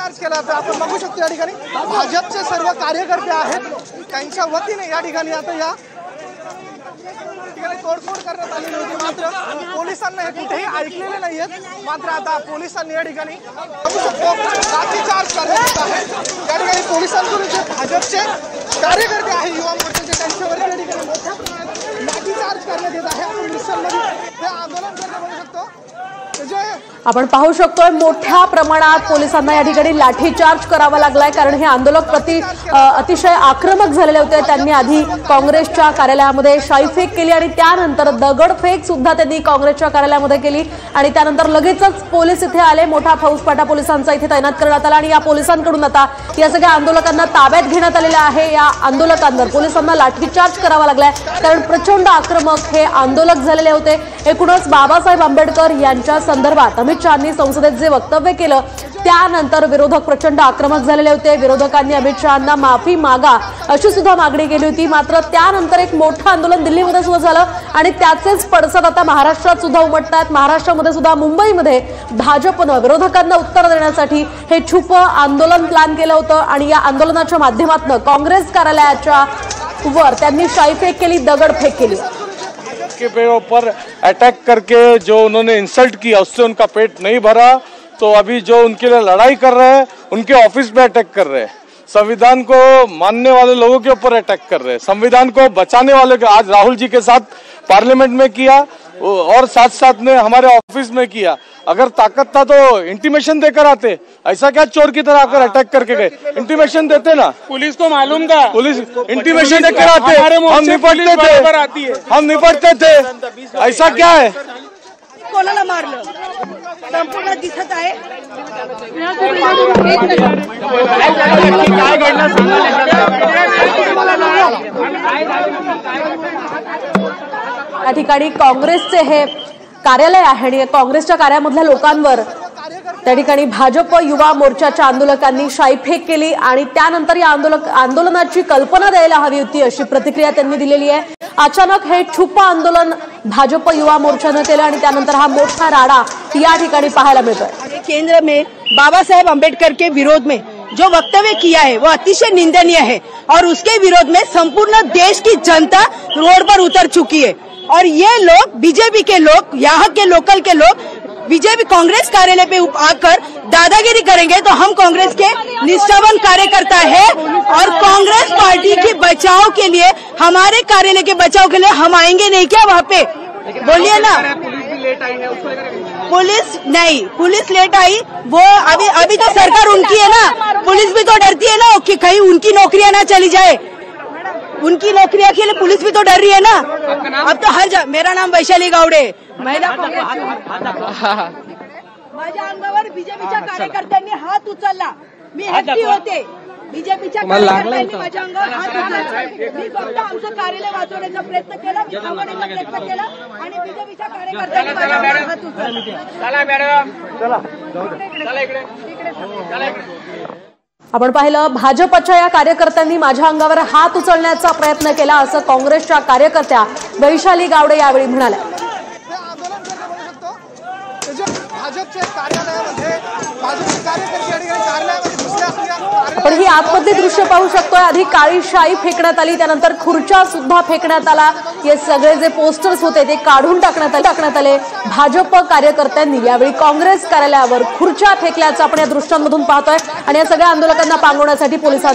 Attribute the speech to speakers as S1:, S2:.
S1: लाठीचार्ज केला जातो। आपण बघू शकतो या ठिकाणी भाजपचे सर्व कार्यकर्ते आहेत, त्यांच्या वतीने या ठिकाणी आता या तोडफोड करण्यात आलेली होती। मात्र पोलिसांना हे कुठेही ऐकलेले नाहीयेत। मात्र आता पोलिसांनी या ठिकाणी बघू शकतो लाठीचार्ज करण्यात आहे। या ठिकाणी पोलिसांकडून जे भाजपचे कार्यकर्ते आहे, युवा मोर्चाचे, त्यांच्यावर या ठिकाणी मोठ्या प्रमाणात लाठीचार्ज करण्यात येत आहे। आपण दृश्यांमध्ये हे आंदोलन करताना बघू शकतो।
S2: आपण पाहू शकतोय मोठ्या प्रमाणात पोलिसांना या ठिकाणी लाठीचार्ज करावा लागलाय, कारण हे आंदोलक अतिशय आक्रमक झालेले होते। त्यांनी आधी काँग्रेसच्या कार्यालयामध्ये शाईफेक केली आणि त्यानंतर दगडफेक सुद्धा त्यांनी काँग्रेसच्या कार्यालयामध्ये केली आणि त्यानंतर लगेचच पोलीस इथे आले। मोठा फौजफाटा पोलिसांचा इथे तैनात करण्यात आला आणि या पोलिसांकडून आता या सगळ्या आंदोलकांना ताब्यात घेण्यात आलेलं आहे। या आंदोलकांवर पोलिसांना लाठीचार्ज करावा लागलाय, कारण प्रचंड आक्रमक हे आंदोलक झालेले होते। एकूणच बाबासाहेब आंबेडकर यांच्या संदर्भात अमित शहांनी संसदेत जे वक्तव्य केलं त्यानंतर विरोधक प्रचंड आक्रमक झालेले होते। विरोधकांनी अमित शहांना माफी मागा अशी सुद्धा मागणी केली होती। मात्र त्यानंतर एक मोठं आंदोलन दिल्लीमध्ये सुरू झालं आणि त्याचेच पडसाद आता महाराष्ट्रात सुद्धा उमटतात। महाराष्ट्रामध्ये सुद्धा मुंबईमध्ये भाजपनं विरोधकांना उत्तर देण्यासाठी हे छुप आंदोलन प्लॅन केलं होतं आणि या आंदोलनाच्या माध्यमातून काँग्रेस कार्यालयाच्या वर त्यांनी शाईफेक केली, दगडफेक केली।
S3: के ऊपर अटैक करके जो उन्होंने इंसल्ट किया उससे उनका पेट नहीं भरा, तो अभी जो उनके लिए लड़ाई कर रहे हैं उनके ऑफिस पे अटैक कर रहे हैं। संविधान को मानने वाले लोगों के ऊपर अटैक कर रहे हैं, संविधान को बचाने वाले के आज राहुल जी के साथ पार्लियामेंट में किया और साथ साथ में हमारे ऑफिस में किया। अगर ताकत था तो इंटीमेशन देकर आते, ऐसा क्या चोर की तरह आकर अटैक करके गए? इंटीमेशन देते ना,
S4: पुलिस को मालूम था,
S3: पुलिस इंटीमेशन देकर आते, हम निपटते थे। ऐसा क्या है?
S5: कोणाला मारलं संपूर्ण दिसत आहे।
S2: या ठिकाणी काँग्रेसचे हे कार्यालय आहे आणि काँग्रेसच्या कार्यालयामधल्या लोकांवर त्या ठिकाणी भाजप युवा मोर्चाच्या आंदोलकांनी शाईफेक केली आणि त्यानंतर या आंदोलनाची कल्पना द्यायला हवी होती अशी प्रतिक्रिया त्यांनी दिलेली आहे। अचानक हे छुपा आंदोलन भाजप युवा मोर्चाने केलं आणि त्यानंतर हा मोठा राडा या ठिकाणी पाहायला मिळतोय।
S5: केंद्र में बाबा साहेब अम्बेडकर के विरोध में जो वक्तव्य किया है वो अतिशय निंदनीय है और उसके विरोध में संपूर्ण देश की जनता रोड पर उतर चुकी है। और ये लोग बीजेपी के लोग, यहाँ के लोकल के लोग बीजेपी कांग्रेस कार्यालय पे आकर दादागिरी करेंगे तो हम कांग्रेस के निष्ठावान कार्यकर्ता है और कांग्रेस पार्टी के बचाव के लिए, हमारे कार्यालय के बचाव के लिए हम आएंगे नहीं क्या वहाँ पे? बोलिए ना। पुलिस नहीं, पुलिस लेट आई वो अभी तो सरकार उनकी है ना, पुलिस भी तो डरती है ना कि कहीं उनकी नौकरियां ना चली जाए। उनकी नौकरियां के लिए पुलिस भी तो डर रही है ना। अब तो हर मेरा नाम वैशाली गावडे, महिला माझ्या अंगावर बीजेपीच्या कार्यकर्त्यांनी हात उचलला। मी हट्टी होते, बीजेपीच्या कार्यकर्त्यांनी माझ्या अंगावर हात उचलला। मी फक्त आमचं कार्यालय वाचवण्याचा प्रयत्न केला, मी थांबवण्याचा प्रयत्न केला आणि बीजेपीच्या कार्यकर्त्यांनी माझ्या अंगावर हात उचलला। चला मॅडम, चला इकडे।
S2: आपण पाहिलं भाजपच्या या कार्यकर्त्यांनी माझ्या अंगावर हात उचलण्याचा प्रयत्न केला असं काँग्रेसच्या कार्यकर्त्या वैशाली गावडे यावेळी म्हणाल्या। आपण ही आतमधली दृश्य पाहू शकतोय। आधी काळी शाई फेकण्यात आली, त्यानंतर खुर्च्या सुद्धा फेकण्यात आला। हे सगळे जे पोस्टर्स होते ते काढून टाकण्यात आले। भाजप कार्यकर्त्यांनी यावेळी काँग्रेस कार्यालयावर खुर्च्या फेकल्याचं आपण या दृश्यांमधून पाहतोय आणि या सगळ्या आंदोलकांना पांगवण्यासाठी पोलिसांनी